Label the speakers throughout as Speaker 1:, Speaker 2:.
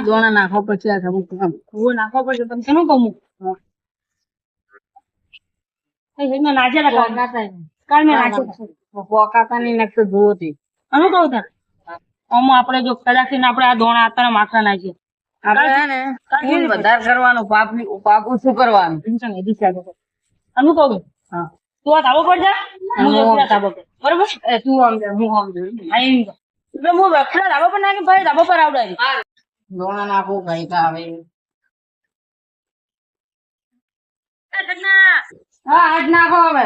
Speaker 1: દોણા નાખો પછી આ સબુક કામ હું નાખો પછી તમે કેનું કહું હેમાં નાચે લગા કાલ મે નાચે પોકાતા ની નાખતો જોતી અનુ કહું તાર ઓમો આપણે જો કદાચિન આપણે આ દોણા આતરા માખા નાખીએ આપણે હે ને ફૂલ વધાર કરવાનું પાપું શું કરવાનું ટેન્શન એ દિશા દે અનુ કહું હા તું આ ધાબો પર જા હું ધાબો પર બરોબર એ તું આમ જા હું આમ જોઈ આઈ એટલે હું રખડા ધાબો પર નાખી ભાઈ ધાબો પર આવડાવી દોણા નાખો ભાઈ કા આવે એ સગના હા આજ નાખો હવે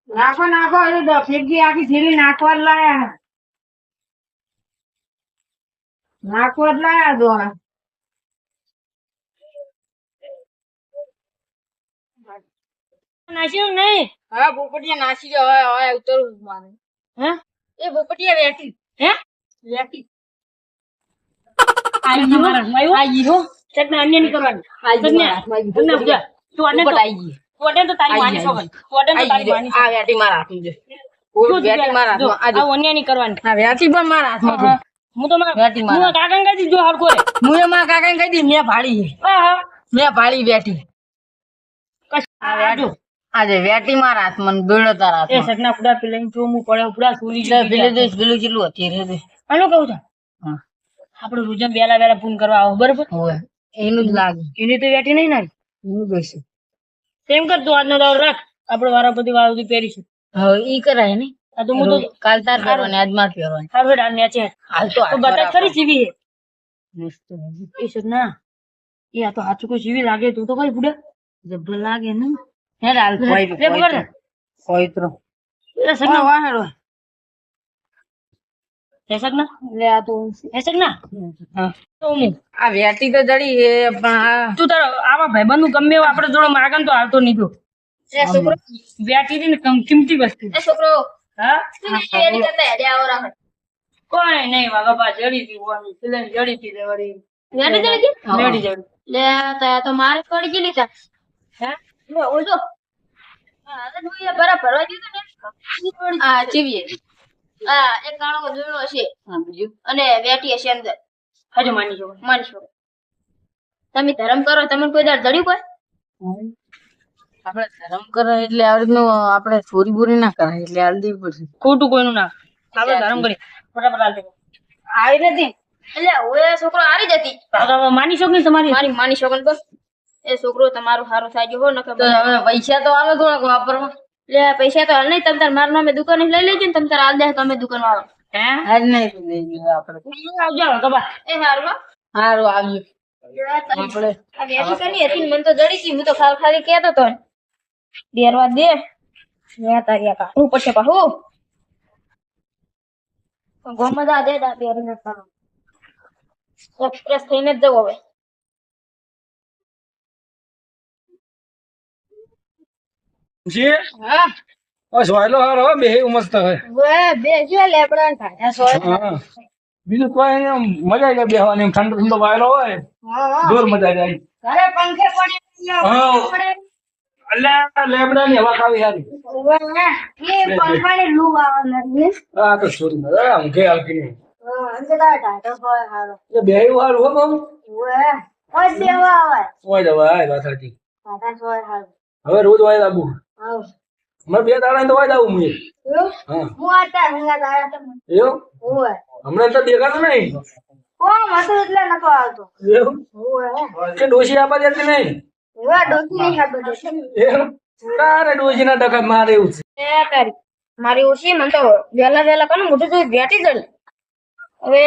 Speaker 1: નાખો નાખો એ ફેંકી આખી થેલી નાખવા લાયા નાખવા જ લાયા દોણા નાખ્યું નહીં હા પોપટિયા નાસી ગયો હવે હવે ઉતરવું મારે હે એ પોપટિયા વેટી હે વેટી આઈ ગયો આઈ ગયો ચકને અન્ય ની કરવાની ચકને તમને પૂજા તું અન્ય તો આઈ ગઈ તું અન્ય તો તારી માની સોગન તું અન્ય તો તારી માની આ વેટી મારા હાથમાં છે ઓ વેટી મારા હાથમાં આ અન્ય ની કરવાની આ વેટી પણ મારા હાથમાં હું તો મારા વેટી મારા હું કાકાને કહી દીધો હરકો રે હું મારા કાકાને કહી દી મેં ભાળી હા મેં ભાળી વેટી કશ આ વેટો આજે વેટી મારા હાથમાં બેડો તારા હાથમાં એ સગના પૂડા પેલા જો હું પડે પૂડા સુરી જાય પેલે દેશ પેલું જેટલું હતી રે આનો કહું છું હા આપણે રોજ વેલા વેલા પૂન કરવા આવો બરોબર હોય એનું જ લાગે એની તો વેટી નહીં નાખી એનું બેસે તેમ કર તું આજનો દાવ રાખ આપણે વારાપતિ વાળું પહેરીશું હવે ઈ કરાય ને આ તો હું તો કાલ તાર કરવાની આજ માર પહેરવાની હા બેટા નેચે હાલ તો બતા ખરી સીવી મસ્ત એ સગના એ આ તો હાચું કોઈ સીવી લાગે તું તો કઈ પૂડા જબ્બર લાગે ને હે હાલ કોઈ તો એ સગના વાહેડો હેસક ના લે આ તો હેસક ના હા તો આ વેટી તો જડી એ પણ તું તારો આવા ભાઈબંધ નું ગમે એવું આપણે જોડો માગન તો હાલતો નહીં તો એ છોકરો વેટી ની કિંમતી વસ્તુ એ છોકરો હા વેટી કરતા હેડે આવો રાખ કોઈ નહીં વાગા જડી થી ઓની પેલે જડી થી દેવાડી વેટી જડી લે તો મારે પડી ગઈ લીધા હે ઓજો હા તો હું એ બરાબર ભરવા દીધું ને આ ચીવીએ આ એક કાણો જોયો હશે હા બીજું અને વેટી હશે અંદર હજુ માની છો તમે ધર્મ કરો તમને કોઈ દર જડ્યું કોઈ આપણે ધર્મ કરે એટલે આ રીતનું આપણે ચોરી બોરી ના કરાય એટલે હાલ દેવી પડશે ખોટું કોઈનું ના આપણે ધર્મ કરી ફટાફટ હાલ દે આવી નથી એટલે ઓએ છોકરો હારી જતી માની છો કે તમારી મારી માની છો બસ એ છોકરો તમારું સારું થાય ગયો હો નકર હવે પૈસા તો આલો થોડાક વાપરવા લે પૈસા તો હાલ નહીં તમ તાર મારું નામે દુકાન લઈ લેજો ને તમ તાર હાલ દે તમે દુકાન વાળો હે હાલ નહીં લઈ આપણે આવજો કબા એ હારું હારું આવજો આપણે આ વેટી કની હતી મને તો જડી હતી હું તો ખાલી કહેતો તો ડેરવા દે લે તારિયા કા હું પછી પાહુ ગોમદા દે દા બેરી ન કરો એક્સપ્રેસ થઈને જ જવો હવે
Speaker 2: जी हां और सोयलो हारो बे मस्त है
Speaker 1: वे बे जो लेबड़ा था सोय
Speaker 2: हां બીજું કોઈ મજા આવી જાય બેહવાની ઠંડો ઠંડો વાયલો હોય
Speaker 1: હા
Speaker 2: જોર મજા આવી જાય
Speaker 1: ઘરે પંખે પડી
Speaker 2: અલ્લા લેબડા ની હવા ખાવી યાર
Speaker 1: ઓવે એ પંખાની લૂ આવવા લાગી
Speaker 2: આ તો સોરી મજા ઊંઘે આવતી નહીં
Speaker 1: હા અંદરા ટાટો હોય હારો
Speaker 2: એ બેહી વાળ હો બહુ
Speaker 1: ઓવે ઓય દેવા આવે
Speaker 2: ઓય દવા આય વાત હતી
Speaker 1: ટાટા સોય હારો
Speaker 2: હવે રોજ વાય લાબુ
Speaker 1: આવ
Speaker 2: મે બે દાડા તો વાય જાઉં હું હા
Speaker 1: હું આતા હંગા દાડા તો
Speaker 2: એવું
Speaker 1: ઓવે
Speaker 2: હમણાં તો દેખાતો નહીં
Speaker 1: ઓ માતો એટલે નતો આવતો
Speaker 2: એવું
Speaker 1: ઓવે
Speaker 2: કે ડોશી આપા દેતી નહીં
Speaker 1: ઓવે ડોકી નહીં ખાતો
Speaker 2: એવું તારે ડોશી ના ટકા મારે એવું છે
Speaker 1: એ તારી મારી ઓછી મન તો વેલા વેલા કોને મોટું તો બેઠી જલ હવે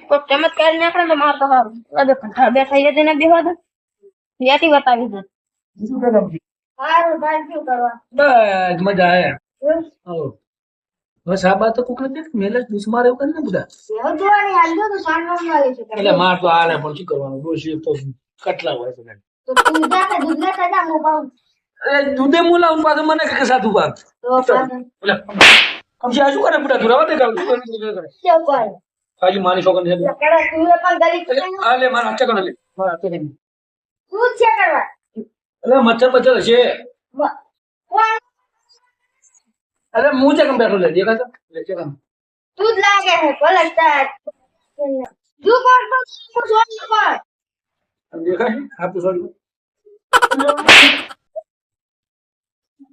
Speaker 1: કોઈ ચમત્કાર નીકળે તો માર તો સારું અબે કંઠા બેઠા જતી ને બેહવા દે બેઠી બતાવી દે સારું ભાઈ શું કરવા
Speaker 2: બસ મજા આયા હો બસ આ બાત તો કોક ને મેલે દુશ્માર એવું કરે ને બધા
Speaker 1: એવું જોવાની હાલજો તો સાંડો વાળી છે
Speaker 2: એટલે માર તો આલે પણ શું કરવાનું ડોશી તો કટલા હોય છે
Speaker 1: તો તું જા કે દૂધ લેતા જા મો પાઉં
Speaker 2: અરે દૂધે મુલા ઉન પાછું મને કે સાધુ બાપ
Speaker 1: તો પાછું
Speaker 2: એટલે કમ છે શું કરે બુડા તું રવા દે કાલ કરે
Speaker 1: કેવું કરે
Speaker 2: હાજી માની છોકન છે
Speaker 1: કડા તું પણ ગલી
Speaker 2: આલે માર અચ્છા કરે લે માર તે
Speaker 1: તું છે કરવા
Speaker 2: એટલે મચ્છર હશે
Speaker 1: કોણ
Speaker 2: अरे मुंह से कम बैठो ले देखा तो ले चल
Speaker 3: તું જ લાગે છે પલટતા જો કોણ પણ જોઈ પર
Speaker 2: अब देखा है आप तो सॉरी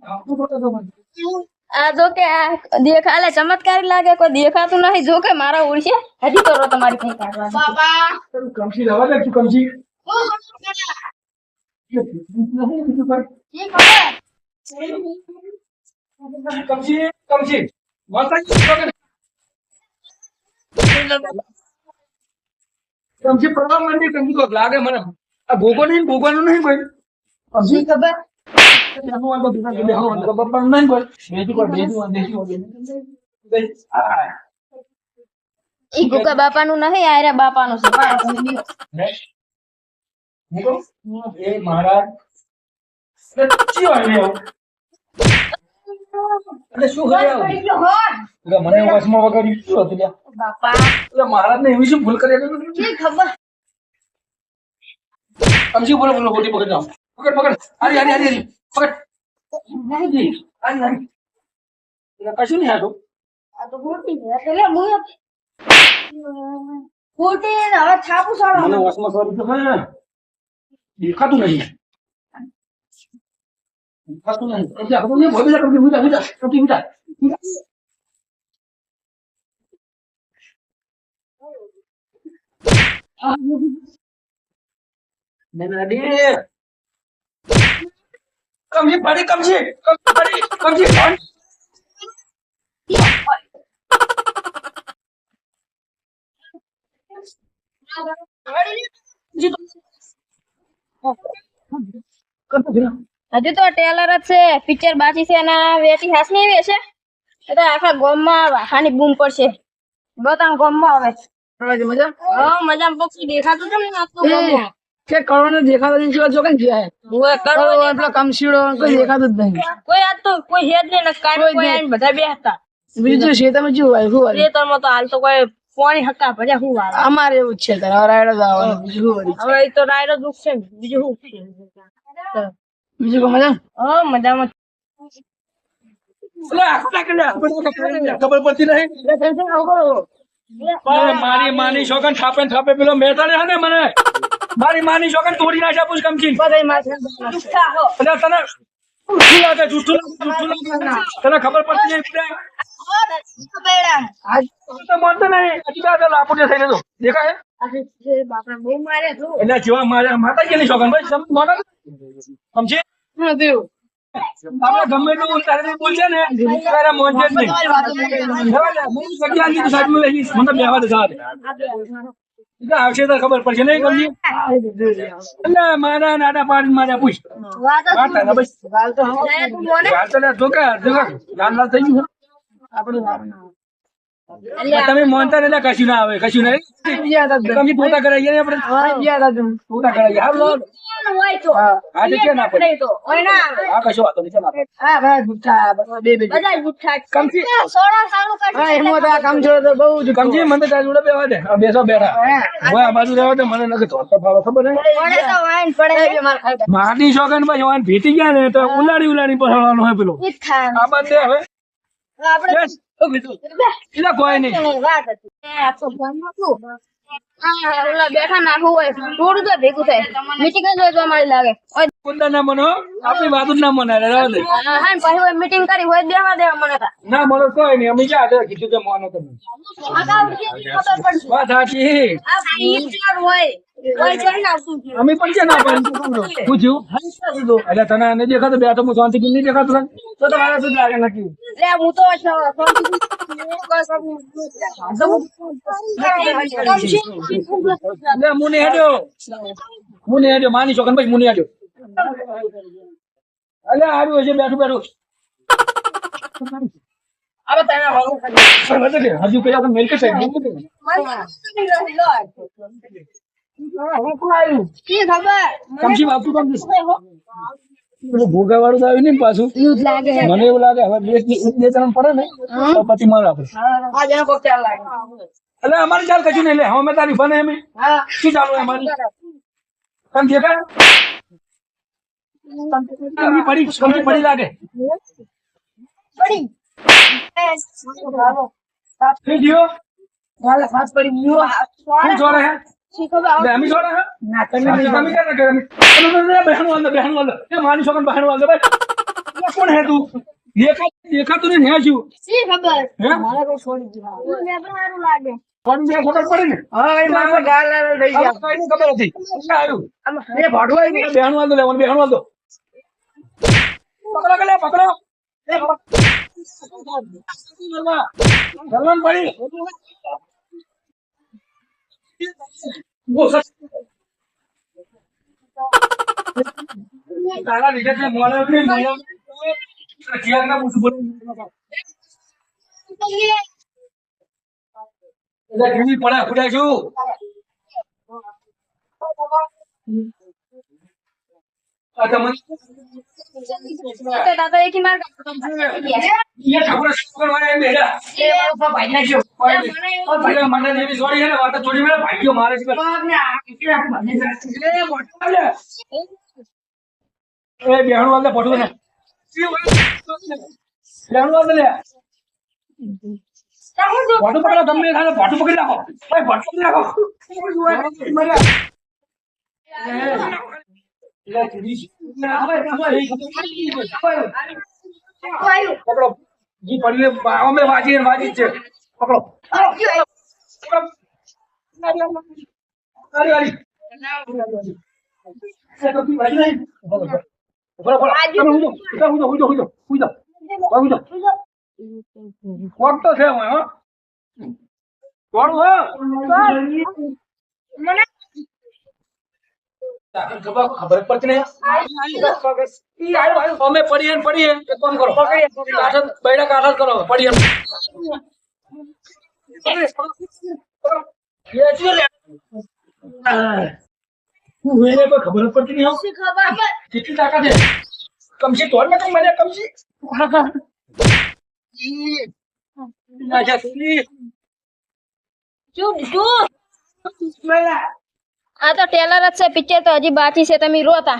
Speaker 2: आपको पता तो
Speaker 3: આ જો કે આ દેખાલે ચમત્કારી લાગે કોઈ દેખાતું નહીં જો કે મારા ઉડશે હજી કરો તમારી કઈ કાઢવા બાબા
Speaker 2: कम सी दवा ले तू कम सी
Speaker 3: ये खबर
Speaker 2: कम सी माता कम सी प्रणाम मंदिर कम को लागे મને આ ભોગવાનું નહીં કોઈ કમ सी
Speaker 3: ખબર
Speaker 2: હું આ બધું કે બેહો અંદર બપ્પા નહીં કોઈ બેજી
Speaker 3: ઈ ગુકા બાપાનું નહીં આયરા બાપાનું છે
Speaker 2: એ મહારાજ શું આવ્યો અરે શું કર્યું એટલે મને વસમાં વગાડ્યું શું હતું લ્યા
Speaker 3: બાપા
Speaker 2: એટલે મહારાજ ને એવી શું ભૂલ કરી
Speaker 3: ઈ ખબર
Speaker 2: સમજી બોલો બોલો બોલી પકડ જાઓ પકડ પકડ આરી આરી આરી પકડ નહીં જી આરી આરી એટલે કશું નહીં આતો
Speaker 3: આ તો ખોટી છે એટલે હું ખોટી ને હવે છાપું છોડો
Speaker 2: મને વસમાં સ્વરૂપ તો મને દેખાતું નહીં દેખાતું નહીં એટલે આપણે ને બોલી જા કમ મુજા મુજા કમ મુજા Melody. Come here, buddy. Come here. Come here.
Speaker 3: હજુ તો ટેલર જ છે પિક્ચર બાકી છે અને વેચી હાસ નહીં વેચે એ તો આખા ગામમાં વાખાની બૂમ પડશે બતાવ ગામમાં આવે
Speaker 1: મજા
Speaker 3: હા મજામાં પક્ષી દેખાતું છે ને આખું ગામમાં
Speaker 1: કે કરોડો દેખાતો નથી જો કઈ જાય
Speaker 3: ઓય કરો
Speaker 1: એટલો કમશીડો કોઈ દેખાતું જ નહીં
Speaker 3: કોઈ આ તો કોઈ હેડ નહીં ને કાઈ કોઈ આઈને બધા બેહતા
Speaker 1: બીજું છે તમે શું હોય શું હોય
Speaker 3: ખેતરમાં તો હાલ તો કોઈ પાણી હક્કા ભર્યા હું વાળા
Speaker 1: અમારે એવું જ છે તારે રાયડો જ આવવાનો બીજું શું વળી?
Speaker 3: હવે એ તો રાયડો દુખ છે ને બીજું શું
Speaker 1: બીજું કોઈ મજા
Speaker 3: હા મજામાં
Speaker 2: ખબર પડતી નહીં મારી માની શોકન થાપે થાપે પેલો મેટાડે હે ને મને મારી માની શોકન તોડી નાખ્યા પૂછ કમચી એટલે તને જૂઠું લાગે જૂઠું લાગે તને ખબર પડતી નહીં
Speaker 3: આજ
Speaker 2: તો માનતો નહીં હજી તો લાપુડે થઈ ગયો દેખાય
Speaker 3: બાપા બહુ મારે છું
Speaker 2: એટલે જેવા મારે માતાજીની શોકન ભાઈ તમે મોટા સમજી આપણે ગમે તો તારે બોલશે ને તારે મોંજે જ નહીં મને બેવા દે સાથે આવશે તો ખબર પડશે નહીં કમજી એટલે મારા નાના પાડી મારા પૂછ વાત ને બસ વાત તો ધોકા ધોકા લાલ લાલ થઈ ગયું તમે મોનતા ને કશું ના આવે કશું નહીં કમી પોતા કરાવીએ ને આપણે પોતા કરાવીએ હા લો આજે કે ના પડે હા કશો વાતો નહીં ચાલ
Speaker 1: હા ભાઈ ગુઠ્ઠા બે બે
Speaker 2: કમજી
Speaker 1: હા એમાં તો આ કામ છોડો તો બહુ જ
Speaker 2: કમજી મને તારી જોડે બેવા દે બેસો બેઠા હોય આ બાજુ રહેવા દે મને નથી ધોતો ફાવો ખબર નહીં માટી શોખન ભાઈ વાન ભીટી ગયા ને તો ઉલાડી ઉલાડી પસવાનું હોય પેલું આ બાદ દે હવે બસ એટલે કોઈ નહીં
Speaker 3: બેઠા નાખવું હોય થોડું તો ભેગું થાય મીટિંગ જ હોય તો અમારી લાગે
Speaker 2: કુંદા ના મનો આપણી વાત જ ના મનાય રહેવા દે
Speaker 3: હા પછી હોય મીટિંગ કરી હોય દેવા દેવા મને
Speaker 2: ના મને કોઈ નહીં અમે ક્યાં હતા કીધું તો માનો તમે વાત સાચી અમે પણ છે ના પણ પૂછ્યું એટલે તને નહીં દેખાતો બેઠો હું શાંતિ નહીં દેખાતો તો તમારે શું લાગે નક્કી
Speaker 3: હું તો
Speaker 2: મુને હેડ્યો માની છોકન ભાઈ મુને હેડ્યો અલે આવ્યું હશે બેઠું બેઠું હવે તમે હજુ કયા તો મેલ કે સાહેબ કમસી બાપુ ભોગા વાળું આવ્યું ને પાછું મને એવું લાગે હવે બે ત્રણ પડે ને તો પછી મારે આપડે એટલે અમારે ચાલ કશું નહીં લે હવે મેં તારી બને એમ શું ચાલુ અમારી તમ દેખાય પડી લાગે
Speaker 3: પડી
Speaker 2: થઈ ગયો કોણ છોડે હે બે અમી છોડે હે તમે ક્યાં કરે બહેનો વાંધો એ માની છોકન બહેનો વાંધો ભાઈ કોણ હે તું દેખાતું નહીં હે શું
Speaker 3: શી ખબર
Speaker 2: હે
Speaker 3: મને તો છોડી દીધા મને પણ સારું લાગે
Speaker 2: કોણ બે ખબર પડી ને
Speaker 1: હા એ મામા ગાલાલ થઈ ગયા
Speaker 2: કઈ ની ખબર હતી ક્યાં આવ્યું એ ભાડુઆ બહેનો વાંધો લેવાનું બહેનો વાંધો પકડો કે પકડો ગલન પડી તારા લીધે તે મોળે ઉઠી મોળે જીયાના પૂછ બોલ એટલે ઘણી પડે ફૂટાય છું આ તમને
Speaker 3: તો દાદા એક માર
Speaker 2: ये ठाकुर शुक्र वाले मेरा
Speaker 1: એ બાપા ભાઈ નાખ્યો
Speaker 2: और भाई मन ने भी सॉरी है ना वाता छोड़ी मेरा भाई मारे से
Speaker 1: બાપને આ કેટલા મને
Speaker 2: ए मोटा ले ए बिहान वाले फोटो ने बिहान वाले ले फोटो पकड़ो तुमने थाने फोटो पकड़ रखो भाई फोटो पकड़ रखो मरे ले चीज ना भाई पकड़ो जी पड़ी है बाहों में बाजी छे पकड़ो पकड़ो अरे अरे से तो भाई नहीं बोलो हुई वक्त तो है हां कौन हो
Speaker 3: મને
Speaker 2: खबर पड़ती नहीं हमें पढ़िए एक काम करो बैठा काठा करो पढ़िए कोई खबर पड़ती नहीं हो
Speaker 3: શી ખબર
Speaker 2: कितनी ताकत है कम से तोड़ में तो मैंने कम से
Speaker 3: ચૂપ આ તો ટેલર જ છે પિક્ચર તો હજી બાકી છે તમે રોતા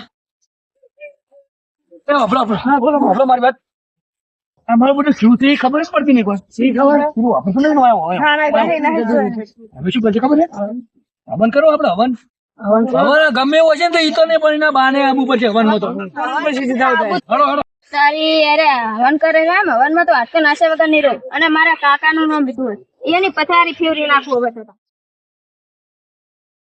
Speaker 2: बोलो मारी बात हमारे बोले शुरू से खबर पड़ती नहीं कोई सही खबर वापस नहीं હવે શું કરશે ખબર છે હવન કરો આપણે હવન ગમે એવું હશે ને તો ઈ તો નહીં પણ એના બાને આબુ પડશે હવનમાં તો હળો હળો
Speaker 3: તારી અરે હવન કરે છે એમ હવનમાં તો હાથ તો નાશે વગર નહીં રહો અને મારા કાકાનું નામ લીધું હોય એની પથારી ફેરવી નાખવું હવે તો